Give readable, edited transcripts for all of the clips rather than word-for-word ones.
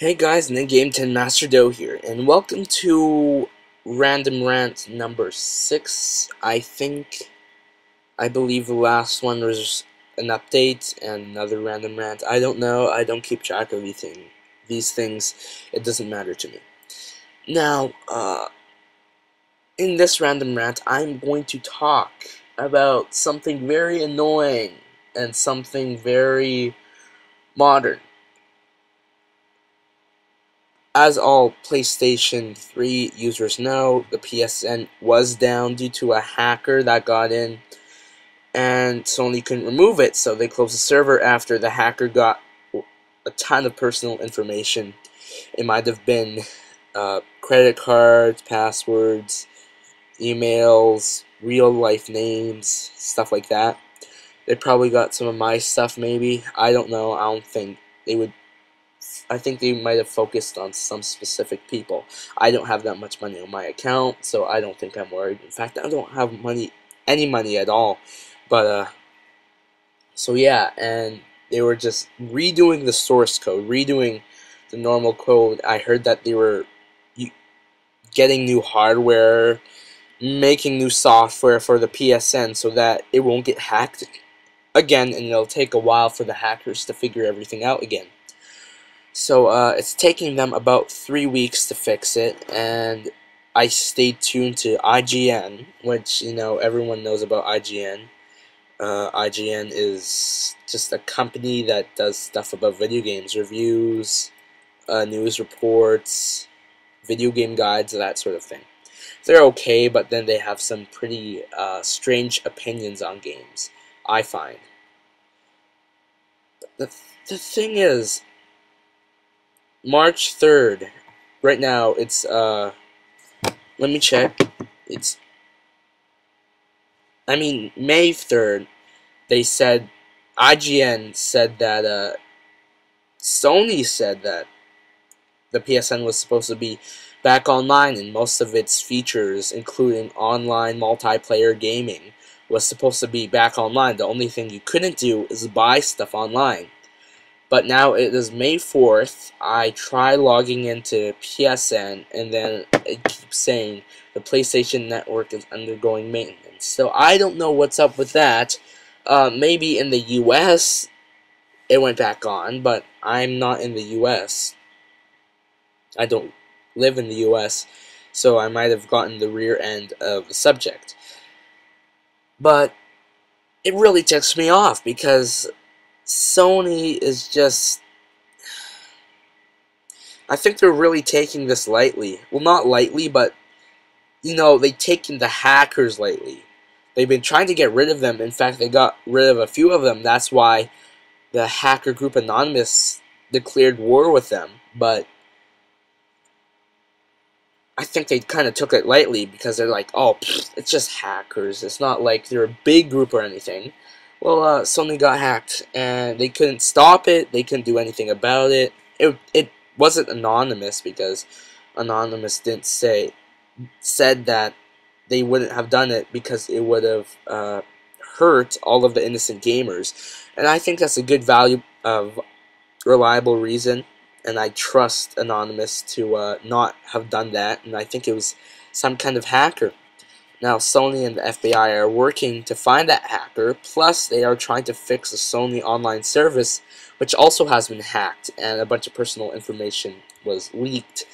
Hey guys, Game 10 Master Doe here, and welcome to Random Rant number 6. I believe the last one was an update and another Random Rant. I don't know, I don't keep track of these things, it doesn't matter to me. Now, in this Random Rant, I'm going to talk about something very annoying and something very modern. As all PlayStation 3 users know, the PSN was down due to a hacker that got in, and Sony couldn't remove it, so they closed the server after the hacker got a ton of personal information. It might have been credit cards, passwords, emails, real-life names, stuff like that. They probably got some of my stuff, maybe. I don't know. I don't think they would. I think they might have focused on some specific people. I don't have that much money on my account, so I don't think I'm worried. In fact, I don't have any money at all. But, so yeah, and they were just redoing the source code, redoing the normal code. I heard that they were getting new hardware, making new software for the PSN so that it won't get hacked again, and it'll take a while for the hackers to figure everything out again. So it's taking them about 3 weeks to fix it, and I stayed tuned to IGN, which, you know, everyone knows about IGN. IGN is just a company that does stuff about video games, reviews, news reports, video game guides, that sort of thing. They're okay, but then they have some pretty strange opinions on games, I find. But the thing is, March 3rd, right now, it's, let me check, May 3rd, they said, IGN said that, Sony said that the PSN was supposed to be back online, and most of its features, including online multiplayer gaming, was supposed to be back online. The only thing you couldn't do is buy stuff online. But now it is May 4th, I try logging into PSN, and then it keeps saying the PlayStation Network is undergoing maintenance. So I don't know what's up with that. Maybe in the US it went back on, but I'm not in the US. I don't live in the US, so I might have gotten the rear end of the subject. But it really ticks me off because Sony is just, I think they're really taking this lightly. Well, not lightly, but, you know, they've taken the hackers lightly. They've been trying to get rid of them. In fact, they got rid of a few of them. That's why the hacker group Anonymous declared war with them. But I think they kind of took it lightly because they're like, oh, it's just hackers. It's not like they're a big group or anything. Well, Sony got hacked, and they couldn't stop it. They couldn't do anything about it. It wasn't anonymous because Anonymous didn't said that they wouldn't have done it because it would have hurt all of the innocent gamers. And I think that's a good value of reliable reason, and I trust Anonymous to not have done that. And I think it was some kind of hacker. Now, Sony and the FBI are working to find that hacker, plus they are trying to fix the Sony online service, which also has been hacked, and a bunch of personal information was leaked.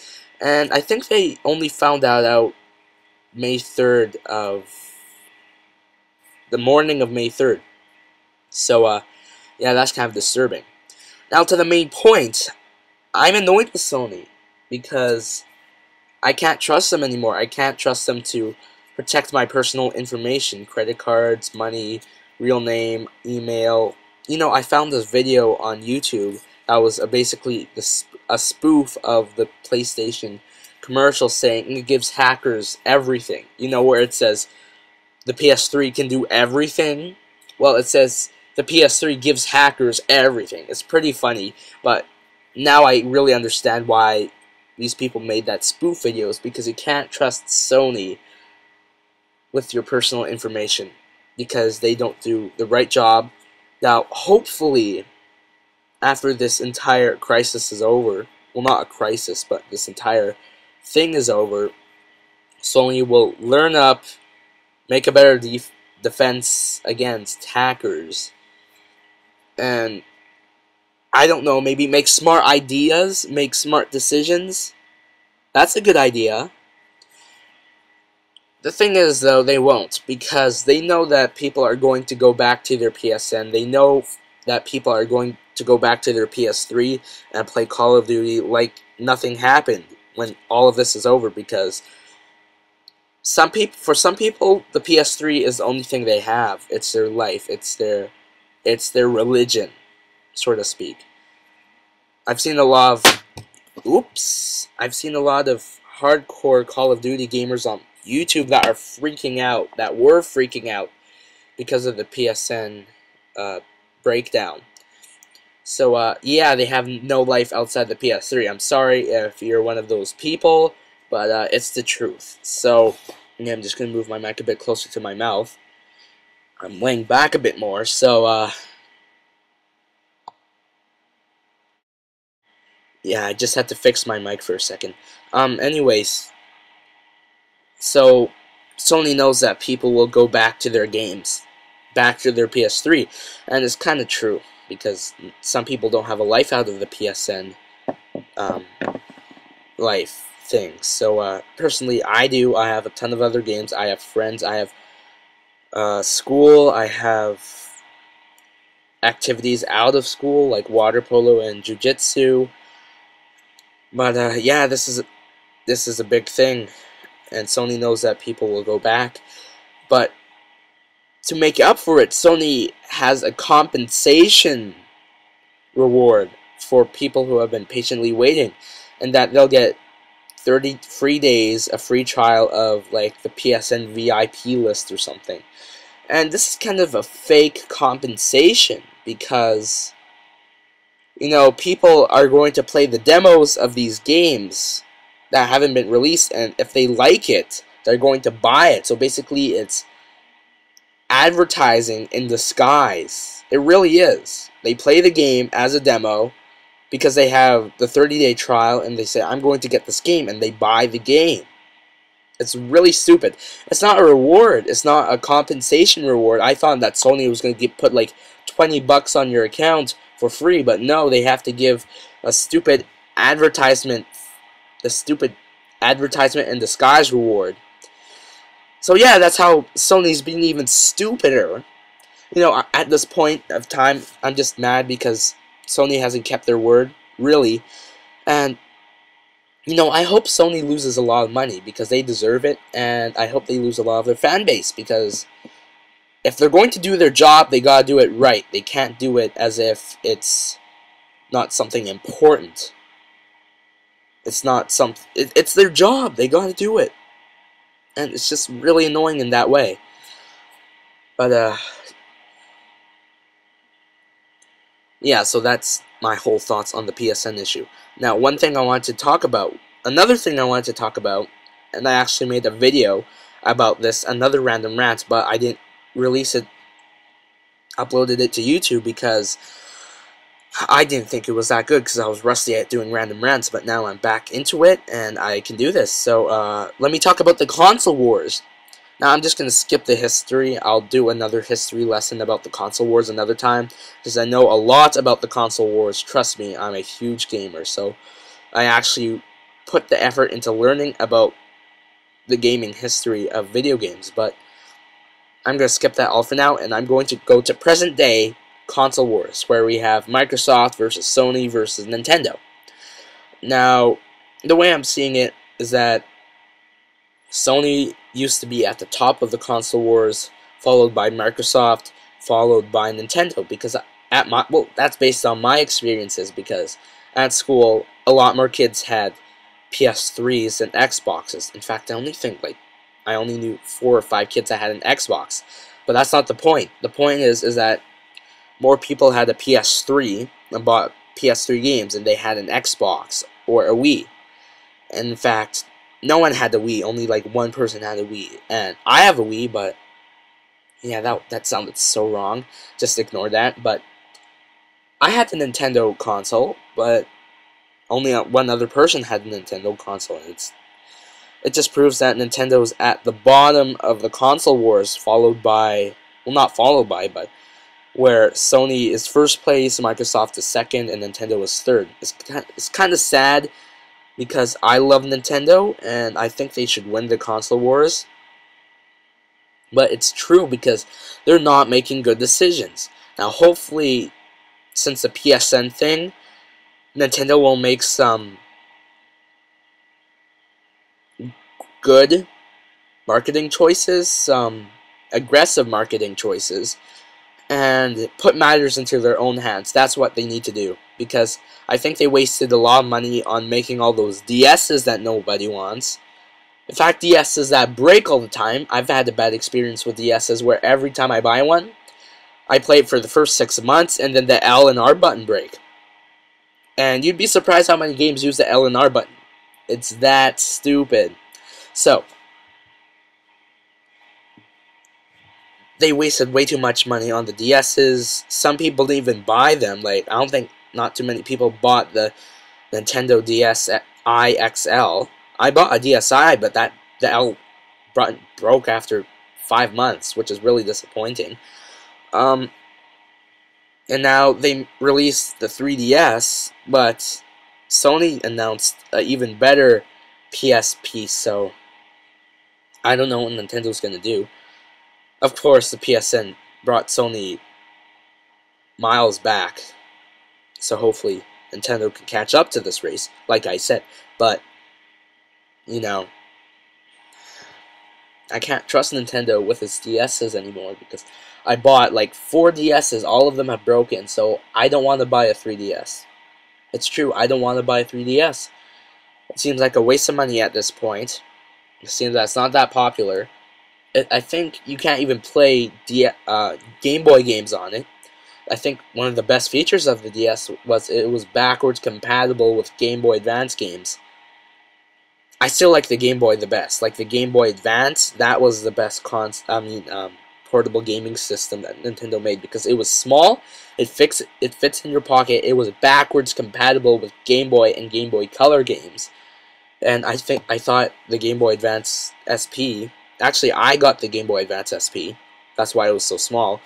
And I think they only found that out May 3rd the morning of May 3rd. So, yeah, that's kind of disturbing. Now, to the main point, I'm annoyed with Sony, because I can't trust them anymore. I can't trust them to protect my personal information, credit cards, money, real name, email. You know, I found this video on YouTube that was basically a spoof of the PlayStation commercial saying it gives hackers everything. You know, where it says the PS3 can do everything? Well, it says the PS3 gives hackers everything. It's pretty funny, but now I really understand why these people made that spoof videos, because you can't trust Sony with your personal information because they don't do the right job. Now, hopefully, after this entire crisis is over, well, not a crisis, but this entire thing is over, Sony will learn up, make a better defense against hackers, and I don't know, maybe make smart ideas, make smart decisions. That's a good idea. The thing is, though, they won't, because they know that people are going to go back to their PSN. They know that people are going to go back to their PS3 and play Call of Duty like nothing happened when all of this is over, because for some people, the PS3 is the only thing they have. It's their life. It's their religion, so to speak. I've seen a lot of hardcore Call of Duty gamers on YouTube that are freaking out, that were freaking out because of the PSN breakdown. So, yeah, they have no life outside the PS3. I'm sorry if you're one of those people, but it's the truth. So, yeah, I'm just going to move my mic a bit closer to my mouth. I'm laying back a bit more, so, yeah, I just had to fix my mic for a second. Anyways, so Sony knows that people will go back to their games, back to their PS3, and it's kind of true, because some people don't have a life out of the PSN life thing. So personally, I do. I have a ton of other games. I have friends. I have school. I have activities out of school like water polo and jiu-jitsu. But yeah, this is a big thing, and Sony knows that people will go back. But to make up for it, Sony has a compensation reward for people who have been patiently waiting, and that they'll get 30 free days, a free trial of like the PSN VIP list or something. And this is kind of a fake compensation, because you know, people are going to play the demos of these games that haven't been released, and if they like it, they're going to buy it. So basically, it's advertising in disguise. It really is. They play the game as a demo because they have the 30-day trial, and they say, I'm going to get this game, and they buy the game. It's really stupid. It's not a reward. It's not a compensation reward. I thought that Sony was going to put like $20 on your account for free, but no, they have to give a stupid advertisement in disguise reward. So yeah, that's how Sony's being even stupider. You know, at this point of time, I'm just mad because Sony hasn't kept their word, really. And you know, I hope Sony loses a lot of money, because they deserve it, and I hope they lose a lot of their fan base, because if they're going to do their job, they gotta do it right. They can't do it as if it's not something important. It's not it's their job. They gotta do it. And it's just really annoying in that way. But, yeah, so that's my whole thoughts on the PSN issue. Now, another thing I wanted to talk about, and I actually made a video about this, another random rant, but I didn't release it, uploaded it to YouTube, because I didn't think it was that good, because I was rusty at doing random rants, but now I'm back into it, and I can do this. So, let me talk about the console wars. Now, I'm just going to skip the history. I'll do another history lesson about the console wars another time, because I know a lot about the console wars. Trust me, I'm a huge gamer, so I actually put the effort into learning about the gaming history of video games. But I'm going to skip that all for now, and I'm going to go to present day console wars, where we have Microsoft versus Sony versus Nintendo. Now, the way I'm seeing it is that Sony used to be at the top of the console wars, followed by Microsoft, followed by Nintendo, because that's based on my experiences, because at school, a lot more kids had PS3s and Xboxes. In fact, I only knew 4 or 5 kids that had an Xbox. But that's not the point. The point is that more people had a PS3 and bought PS3 games, and they had an Xbox or a Wii. And in fact, no one had the Wii. Only like one person had a Wii. And I have a Wii, but yeah, that sounded so wrong. Just ignore that. But I had the Nintendo console, but only one other person had a Nintendo console. It just proves that Nintendo's at the bottom of the console wars, followed by, well, not followed by, but where Sony is first place, Microsoft is second, and Nintendo is third. It's kind of sad because I love Nintendo and I think they should win the console wars. But it's true because they're not making good decisions. Now, hopefully, since the PSN thing, Nintendo will make some good marketing choices, some aggressive marketing choices, and put matters into their own hands. That's what they need to do, because I think they wasted a lot of money on making all those DSs that nobody wants. In fact, DSs that break all the time. I've had a bad experience with DSs where every time I buy one, I play it for the first 6 months, and then the L and R button break. And you'd be surprised how many games use the L and R button. It's that stupid. So, they wasted way too much money on the DSs. Some people didn't even buy them. Like, I don't think not too many people bought the Nintendo DSi XL. I bought a DSi, but the L broke after 5 months, which is really disappointing. And now they released the 3DS, but Sony announced an even better PSP, so I don't know what Nintendo's going to do. Of course, the PSN brought Sony miles back, so hopefully Nintendo can catch up to this race, like I said. But, you know, I can't trust Nintendo with its DSs anymore, because I bought like 4 DSs, all of them have broken, so I don't want to buy a 3DS. It's true, I don't want to buy a 3DS. It seems like a waste of money at this point. It seems that it's not that popular. I think you can't even play Game Boy games on it. I think one of the best features of the DS was it was backwards compatible with Game Boy Advance games. I still like the Game Boy the best. Like the Game Boy Advance, that was the best portable gaming system that Nintendo made, because it was small, it fits in your pocket, it was backwards compatible with Game Boy and Game Boy Color games. And I thought the Game Boy Advance SP, actually I got the Game Boy Advance SP, that's why it was so small.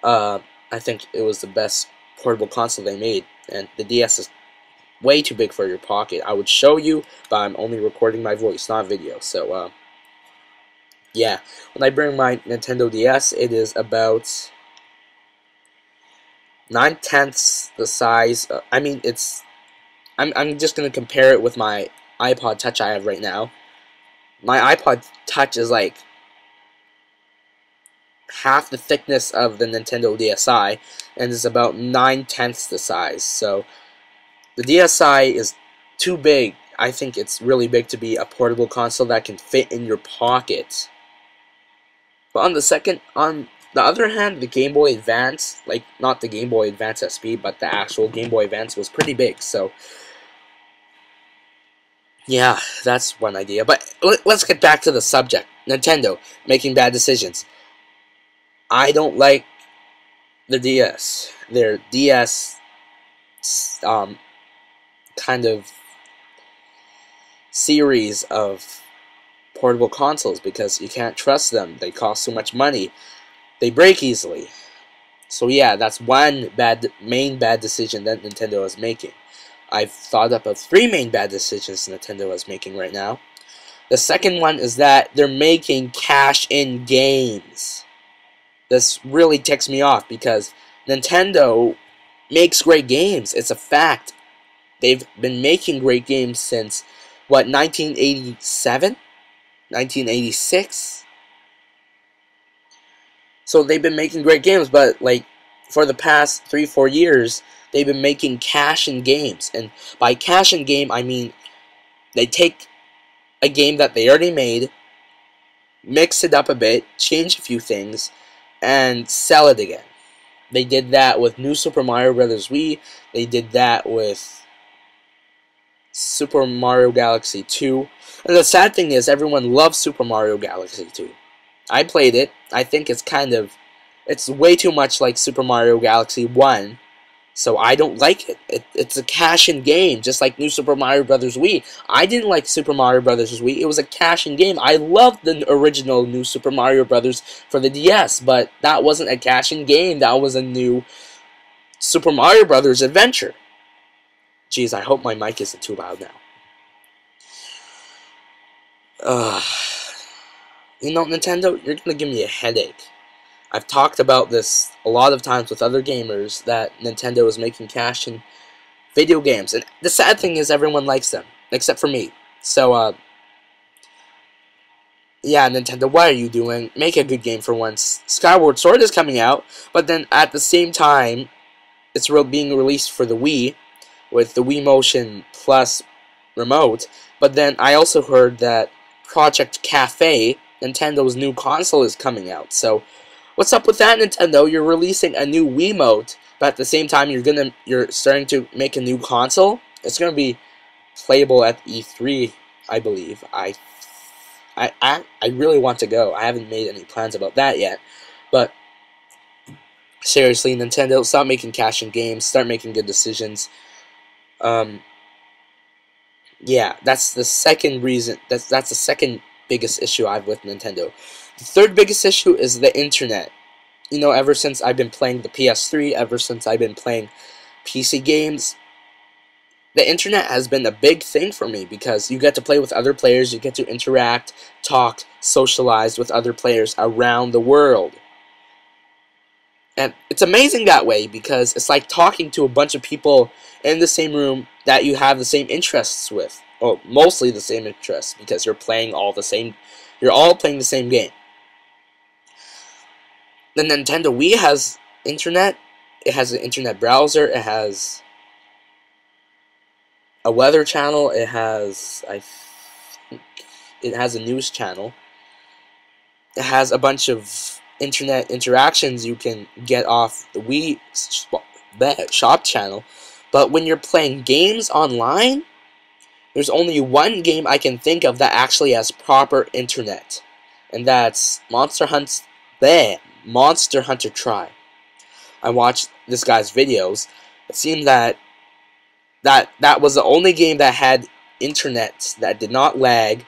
I think it was the best portable console they made, and the DS is way too big for your pocket. I would show you, but I'm only recording my voice, not video, so yeah, when I bring my Nintendo DS, it is about 9/10 the size. I'm just gonna compare it with my iPod Touch I have right now. My iPod Touch is like half the thickness of the Nintendo DSi, and is about 9/10 the size. So the DSi is too big. I think it's really big to be a portable console that can fit in your pocket. But on the other hand, the Game Boy Advance, like not the Game Boy Advance SP, but the actual Game Boy Advance was pretty big. So yeah, that's one idea. But let's get back to the subject. Nintendo making bad decisions. I don't like the DS. Their DS kind of series of portable consoles, because you can't trust them. They cost too much money. They break easily. So yeah, that's one main bad decision that Nintendo is making. I've thought up of 3 main bad decisions Nintendo is making right now. The second one is that they're making cash-in games. This really ticks me off, because Nintendo makes great games. It's a fact. They've been making great games since, what, 1987? 1986? So they've been making great games, but like for the past 3-4 years, they've been making cash-in games. And by cash-in game, I mean they take a game that they already made, mix it up a bit, change a few things, and sell it again. They did that with New Super Mario Bros. Wii. They did that with Super Mario Galaxy 2. And the sad thing is, everyone loves Super Mario Galaxy 2. I played it. I think it's way too much like Super Mario Galaxy 1. So I don't like it. It's a cash-in game, just like New Super Mario Bros. Wii. I didn't like Super Mario Bros. Wii. It was a cash-in game. I loved the original New Super Mario Bros. For the DS, but that wasn't a cash-in game. That was a new Super Mario Bros. Adventure. Jeez, I hope my mic isn't too loud now. You know, Nintendo, you're gonna give me a headache. I've talked about this a lot of times with other gamers, that Nintendo is making cash in video games. And the sad thing is everyone likes them, except for me. So, yeah, Nintendo, what are you doing? Make a good game for once. Skyward Sword is coming out, but then at the same time, it's being released for the Wii, with the Wii Motion Plus remote. But then I also heard that Project Cafe, Nintendo's new console, is coming out. So, what's up with that, Nintendo? You're releasing a new Wiimote, but at the same time you're starting to make a new console. It's gonna be playable at E3, I believe. I really want to go. I haven't made any plans about that yet, but seriously, Nintendo, stop making cash in games. Start making good decisions. Yeah, that's the second reason. That's the second biggest issue I have with Nintendo. The third biggest issue is the internet. You know, ever since I've been playing the PS3, ever since I've been playing PC games, the internet has been a big thing for me, because you get to play with other players, you get to interact, talk, socialize with other players around the world. And it's amazing that way, because it's like talking to a bunch of people in the same room that you have the same interests with. Or mostly the same interests, because you're all playing the same game. The Nintendo Wii has internet. It has an internet browser. It has a weather channel. It has, I think, it has a news channel. It has a bunch of internet interactions you can get off the Wii shop channel. But when you're playing games online, there's only one game I can think of that actually has proper internet, and that's Monster Hunter Tri. I watched this guy's videos. It seemed that was the only game that had internet that did not lag,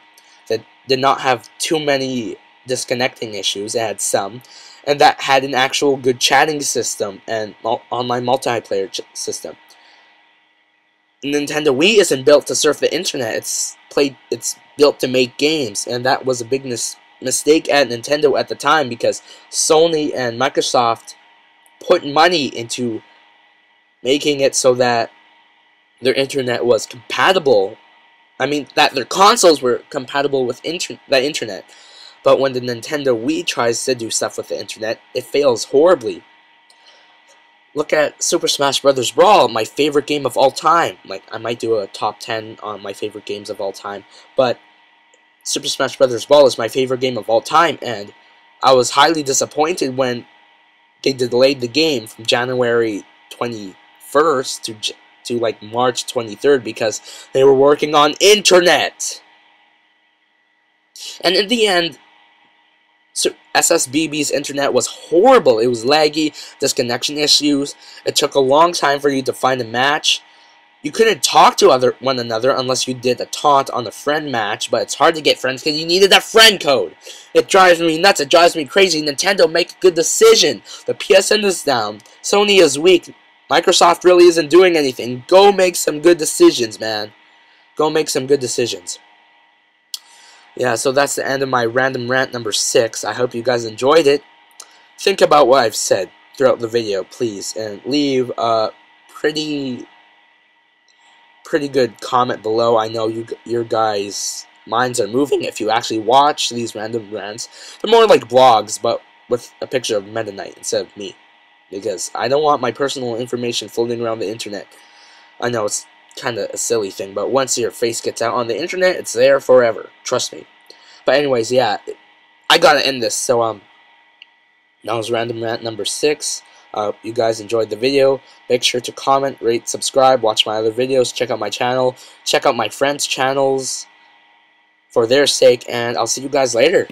that did not have too many disconnecting issues. It had some, and that had an actual good chatting system and online multiplayer system. Nintendo Wii isn't built to surf the internet. It's built to make games, and that was a big mistake at Nintendo at the time, because Sony and Microsoft put money into making it so that their internet was compatible. I mean, that their consoles were compatible with the internet. But when the Nintendo Wii tries to do stuff with the internet, it fails horribly. Look at Super Smash Bros. Brawl, my favorite game of all time. Like, I might do a top 10 on my favorite games of all time, but Super Smash Bros. Brawl is my favorite game of all time, and I was highly disappointed when they delayed the game from January 21st to like March 23rd, because they were working on internet. And in the end, SSBB's internet was horrible. It was laggy, disconnection issues. It took a long time for you to find a match. You couldn't talk to one another unless you did a taunt on a friend match, but it's hard to get friends because you needed a friend code. It drives me nuts. It drives me crazy. Nintendo, make a good decision. The PSN is down. Sony is weak. Microsoft really isn't doing anything. Go make some good decisions, man. Go make some good decisions. Yeah, so that's the end of my Random Rant number 6. I hope you guys enjoyed it. Think about what I've said throughout the video, please, and leave a pretty good comment below. I know your guys' minds are moving if you actually watch these Random Rants. They're more like blogs, but with a picture of Meta Knight instead of me, because I don't want my personal information floating around the internet. I know it's kind of a silly thing, but once your face gets out on the internet, it's there forever. Trust me. But anyways, yeah, I gotta end this. So that was Random Rant number 6. You guys enjoyed the video. Make sure to comment, rate, subscribe, watch my other videos, check out my channel, check out my friends' channels for their sake, and I'll see you guys later.